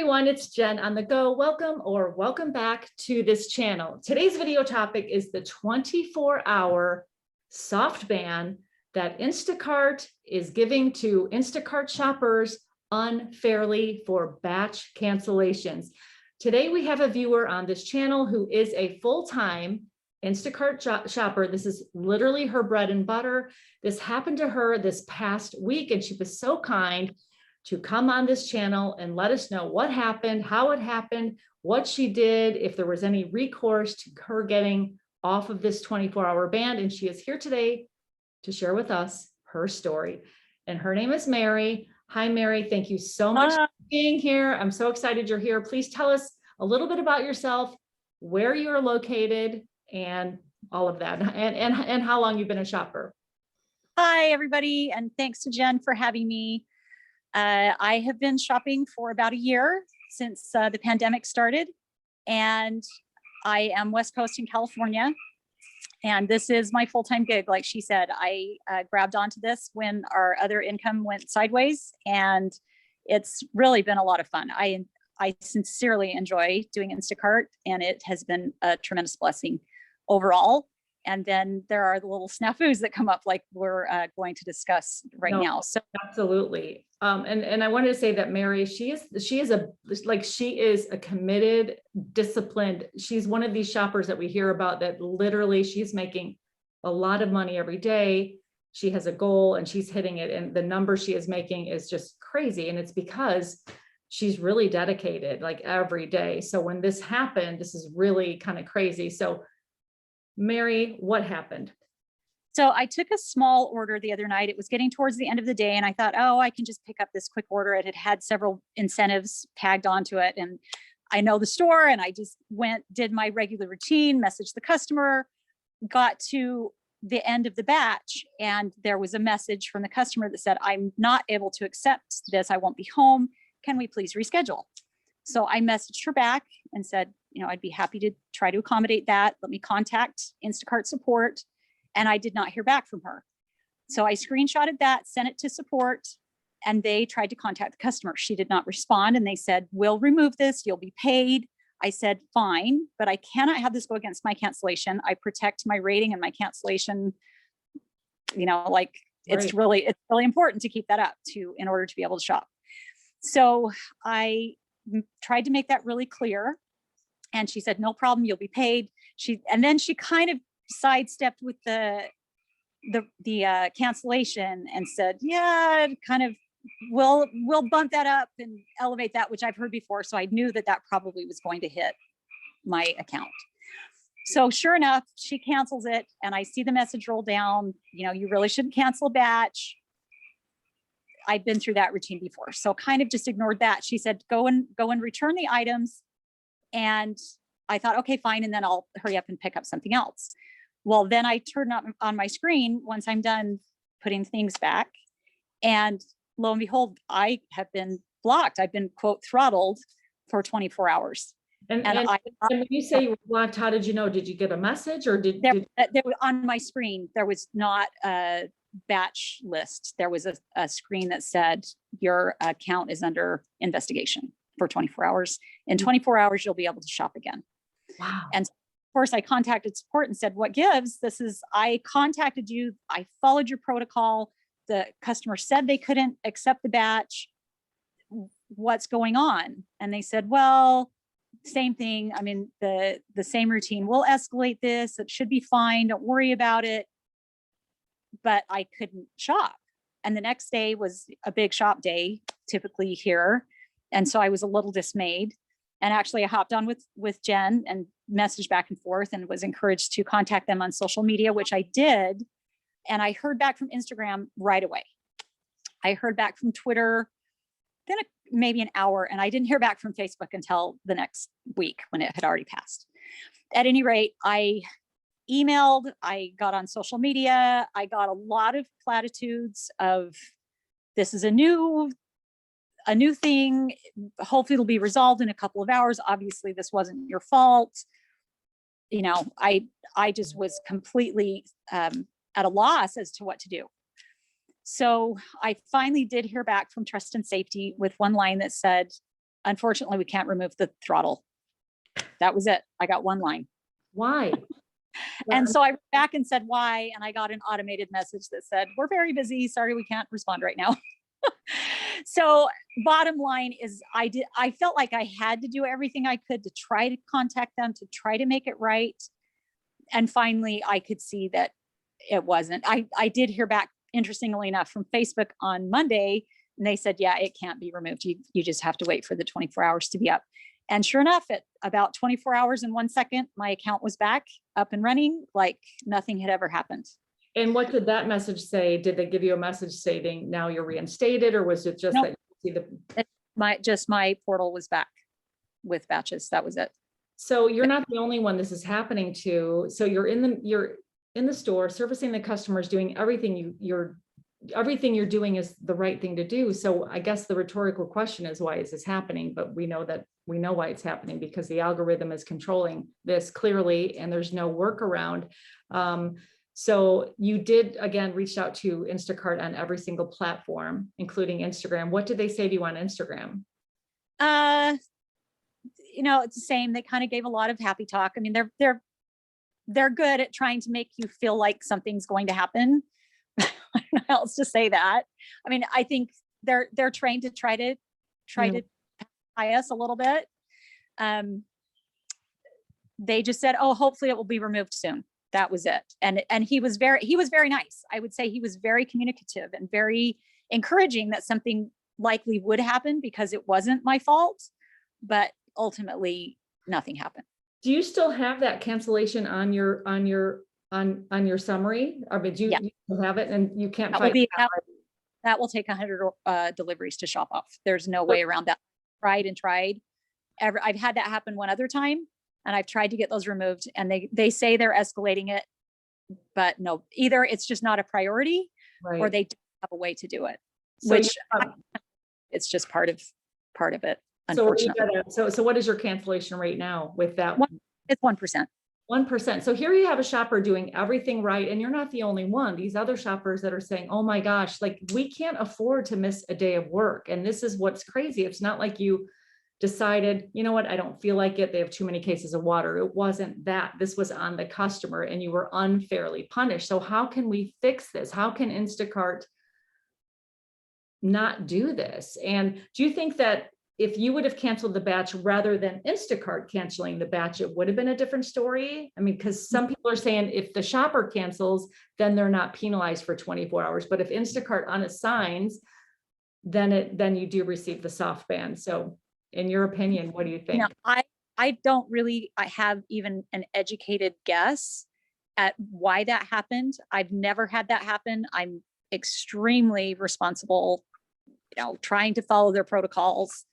everyone, it's Jen on the go. Welcome or welcome back to this channel. Today's video topic is the 24-hour soft ban that Instacart is giving to Instacart shoppers unfairly for batch cancellations. Today we have a viewer on this channel who is a full-time Instacart shopper. This is literally her bread and butter. This happened to her this past week, and she was so kind to come on this channel and let us know what happened, how it happened, what she did, if there was any recourse to her getting off of this 24-hour ban. And she is here today to share with us her story. And her name is Mary. Hi, Mary. Thank you so much for being here. I'm so excited you're here. Please tell us a little bit about yourself, where you're located, and all of that, and how long you've been a shopper. Hi, everybody, and thanks to Jen for having me. I have been shopping for about a year since the pandemic started, and I am West Coast in California, and this is my full-time gig. Like she said, I grabbed onto this when our other income went sideways, and it's really been a lot of fun. I sincerely enjoy doing Instacart, and it has been a tremendous blessing overall. And then there are the little snafus that come up, like we're going to discuss now. So absolutely. And I wanted to say that Mary, she is a committed, disciplined. She's one of these shoppers that we hear about that literally she's making a lot of money every day. She has a goal and she's hitting it. And the number she is making is just crazy. And it's because she's really dedicated like every day. So when this happened, this is really kind of crazy. So Mary, what happened? So I took a small order the other night. It was getting towards the end of the day, and I thought, oh, I can just pick up this quick order. It had several incentives tagged onto it, and I know the store, and I just did my regular routine, messaged the customer, got to the end of the batch, and there was a message from the customer that said, I'm not able to accept this. I won't be home. Can we please reschedule? So I messaged her back and said, I'd be happy to try to accommodate that. Let me contact Instacart Support. And I did not hear back from her. So I screenshotted that, sent it to support, and they tried to contact the customer. She did not respond. And they said, we'll remove this. You'll be paid. I said, fine, but I cannot have this go against my cancellation. I protect my rating and my cancellation. Right. It's really important to keep that up in order to be able to shop. So I tried to make that really clear. And she said, no problem, you'll be paid. And then she kind of sidestepped with the cancellation and said, yeah, kind of, we'll bump that up and elevate that, which I've heard before. So I knew that probably was going to hit my account. So sure enough, she cancels it, and I see the message roll down. You really shouldn't cancel a batch. I'd been through that routine before, so kind of just ignored that. She said, go and return the items. And I thought, okay, fine. And then I'll hurry up and pick up something else. Well, then I turn on my screen once I'm done putting things back. And lo and behold, I have been blocked. I've been, quote, throttled for 24 hours. And when you say you were blocked, how did you know? Did you get a message, or did on my screen, there was not a batch list. There was a screen that said your account is under investigation for 24 hours. In 24 hours, you'll be able to shop again. Wow. And of course, I contacted support and said, what gives? I contacted you. I followed your protocol. The customer said they couldn't accept the batch. What's going on? And they said, well, same thing. I mean, the same routine. We'll escalate this. It should be fine. Don't worry about it. But I couldn't shop. And the next day was a big shop day, typically here. And so I was a little dismayed, and actually I hopped on with Jen and messaged back and forth, and was encouraged to contact them on social media, which I did. And I heard back from Instagram right away. I heard back from Twitter, then maybe an hour, and I didn't hear back from Facebook until the next week when it had already passed. At any rate, I emailed, I got on social media, I got a lot of platitudes of, this is a new thing. Hopefully it'll be resolved in a couple of hours. Obviously this wasn't your fault. I just was completely at a loss as to what to do. So I finally did hear back from Trust and Safety with one line that said, unfortunately, we can't remove the throttle. That was it. I got one line. Why? And so I went back and said, why? And I got an automated message that said, we're very busy. Sorry, we can't respond right now. So bottom line is I felt like I had to do everything I could to try to contact them, to try to make it right. And finally I could see that it wasn't. I did hear back, interestingly enough, from Facebook on Monday, and they said, yeah, it can't be removed. You just have to wait for the 24 hours to be up. And sure enough, at about 24 hours and 1 second, my account was back up and running like nothing had ever happened. And what did that message say? Did they give you a message stating now you're reinstated, or was it just Nope. that you see the My portal was back with batches. That was it. So you're not the only one this is happening to. So you're in the store servicing the customers, doing everything everything you're doing is the right thing to do. So I guess the rhetorical question is, why is this happening? But we know why it's happening, because the algorithm is controlling this clearly, and there's no workaround. So you did, again, reach out to Instacart on every single platform, including Instagram. What did they say to you on Instagram? It's the same. They kind of gave a lot of happy talk. I mean, they're good at trying to make you feel like something's going to happen. I don't know how else to say that. I mean, I think they're trained to try to tie us a little bit. They just said, oh, hopefully it will be removed soon. That was it. And he was very nice. I would say he was very communicative and very encouraging that something likely would happen, because it wasn't my fault, but ultimately nothing happened. Do you still have that cancellation on your summary? I mean, do you have it, and you can't find it? That will take 100 deliveries to shop off. There's no way around that. Tried. I've had that happen one other time, and I've tried to get those removed, and they say they're escalating it, but no, either it's just not a priority, right, or they don't have a way to do it, so which it's just part of it. Unfortunately. So what is your cancellation rate now with that? It's 1%. 1%. So here you have a shopper doing everything right, and you're not the only one. These other shoppers that are saying, oh my gosh, like, we can't afford to miss a day of work. And this is what's crazy. It's not like you decided, you know what, I don't feel like it. They have too many cases of water. It wasn't that. This was on the customer, and you were unfairly punished. So how can we fix this? How can Instacart not do this? And do you think that if you would have canceled the batch rather than Instacart canceling the batch, it would have been a different story? I mean, because some people are saying if the shopper cancels, then they're not penalized for 24 hours. But if Instacart unassigns, then you do receive the soft ban. So in your opinion, what do you think? I don't really, I have even an educated guess at why that happened. I've never had that happen. I'm extremely responsible, trying to follow their protocols.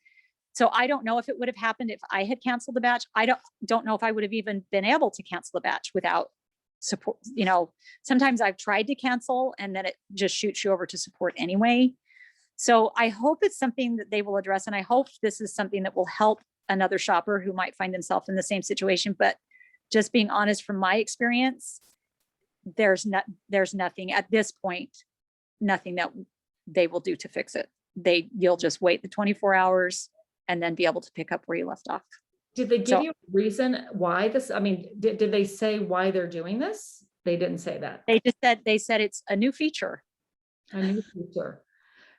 So I don't know if it would have happened if I had canceled the batch. I don't know if I would have even been able to cancel the batch without support. Sometimes I've tried to cancel and then it just shoots you over to support anyway. So I hope it's something that they will address. And I hope this is something that will help another shopper who might find themselves in the same situation. But just being honest, from my experience, there's nothing at this point, nothing that they will do to fix it. You'll just wait the 24 hours and then be able to pick up where you left off. Did they give you a reason why this? I mean, did they say why they're doing this? They didn't say that. They said it's a new feature. A new feature.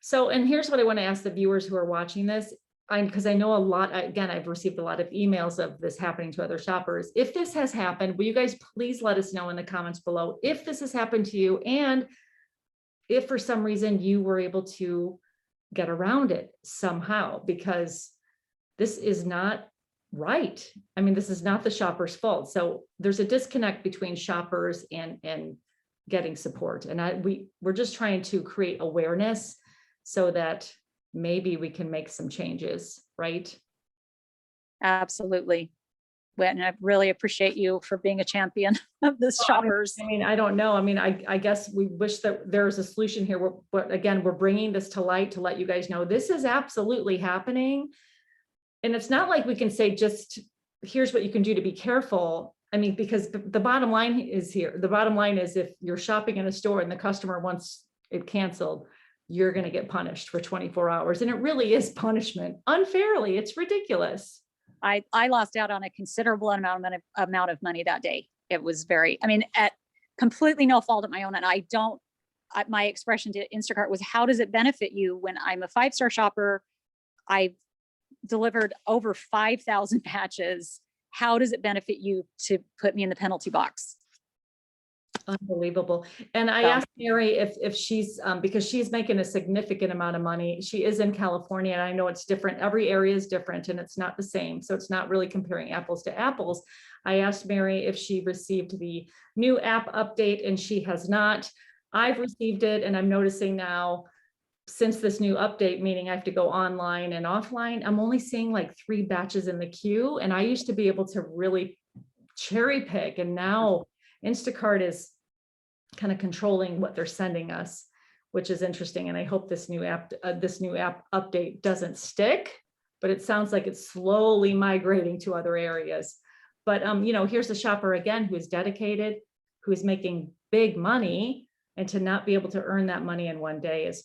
So, and here's what I want to ask the viewers who are watching this, because I know a lot, again, I've received a lot of emails of this happening to other shoppers. If this has happened, will you guys please let us know in the comments below if this has happened to you, and if for some reason you were able to get around it somehow, because this is not right. I mean, this is not the shopper's fault. So there's a disconnect between shoppers and getting support. And we're just trying to create awareness so that maybe we can make some changes, right? Absolutely. And I really appreciate you for being a champion of this shoppers. I mean, I don't know. I mean, I guess we wish that there's a solution here. But again, we're bringing this to light to let you guys know this is absolutely happening. And it's not like we can say, just here's what you can do to be careful. I mean, because the bottom line is here. The bottom line is, if you're shopping in a store and the customer wants it canceled, you're going to get punished for 24 hours. And it really is punishment unfairly. It's ridiculous. I lost out on a considerable amount of money that day. It was very, I mean, at completely no fault of my own. And my expression to Instacart was, how does it benefit you when I'm a 5-star shopper? I've delivered over 5,000 batches. How does it benefit you to put me in the penalty box? Unbelievable. And I asked Mary if she's, because she's making a significant amount of money. She is in California, and I know it's different. Every area is different and it's not the same. So it's not really comparing apples to apples. I asked Mary if she received the new app update, and she has not. I've received it, and I'm noticing now, since this new update, meaning I have to go online and offline, I'm only seeing like 3 batches in the queue. And I used to be able to really cherry pick, and now Instacart is kind of controlling what they're sending us, which is interesting. And I hope this new app update doesn't stick, but it sounds like it's slowly migrating to other areas. But here's a shopper again, who is dedicated, who is making big money, and to not be able to earn that money in one day is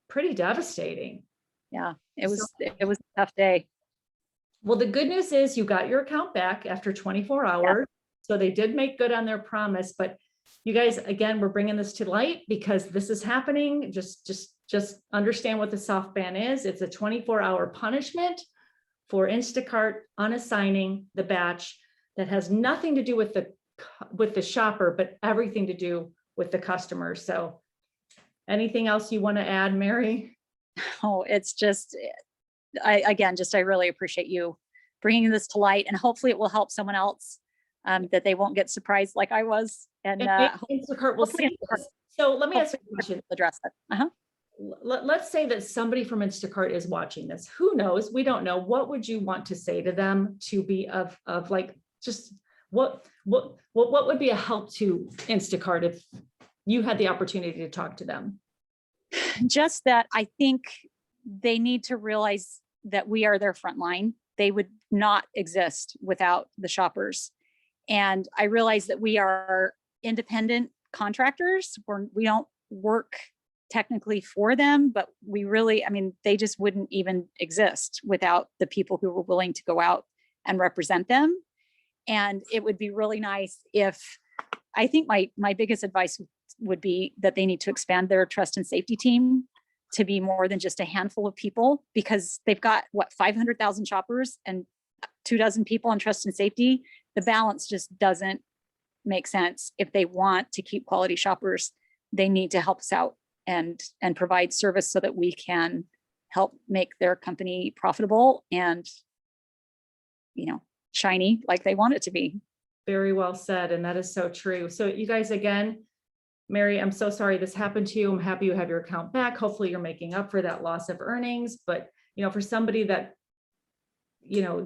pretty devastating. Yeah, it was a tough day. Well, the good news is you got your account back after 24 hours. Yeah. So they did make good on their promise, but you guys, again, we're bringing this to light because this is happening. Just understand what the soft ban is. It's a 24-hour punishment for Instacart unassigning the batch that has nothing to do with the shopper, but everything to do with the customer. So anything else you want to add, Mary? Oh, it's just, I really appreciate you bringing this to light, and hopefully it will help someone else, that they won't get surprised like I was. And Instacart will see this. So let me ask you a question. Address it. Let's say that somebody from Instacart is watching this. Who knows? We don't know. What would you want to say to them to be of like, just what would be a help to Instacart if you had the opportunity to talk to them? Just that I think they need to realize that we are their front line. They would not exist without the shoppers. And I realize that we are independent contractors. We don't work technically for them, but we really, I mean, they just wouldn't even exist without the people who were willing to go out and represent them. And it would be really nice if, I think my biggest advice would be that they need to expand their trust and safety team to be more than just a handful of people, because they've got 500,000 shoppers and 24 people on trust and safety. The balance just doesn't make sense. If they want to keep quality shoppers, they need to help us out and provide service so that we can help make their company profitable and, shiny like they want it to be. Very well said. And that is so true. So you guys, again, Mary, I'm so sorry this happened to you. I'm happy you have your account back. Hopefully you're making up for that loss of earnings. But, for somebody that,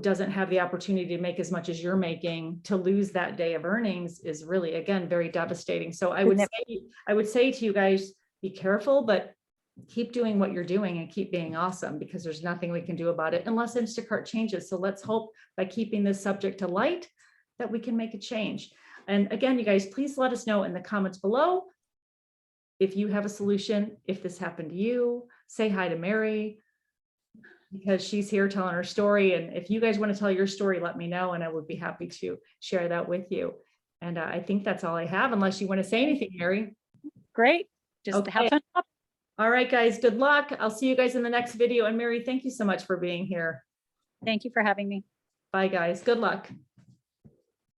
doesn't have the opportunity to make as much as you're making, to lose that day of earnings is really, again, very devastating. So I would say to you guys, be careful, but keep doing what you're doing and keep being awesome, because there's nothing we can do about it unless Instacart changes. So let's hope by keeping this subject to light that we can make a change. And again, you guys, please let us know in the comments below if you have a solution. If this happened to you, say hi to Mary, because she's here telling her story. And if you guys want to tell your story, let me know, and I would be happy to share that with you. And I think that's all I have, unless you want to say anything, Mary. Great. Just have fun. All right, guys, good luck. I'll see you guys in the next video. And Mary, thank you so much for being here. Thank you for having me. Bye, guys. Good luck.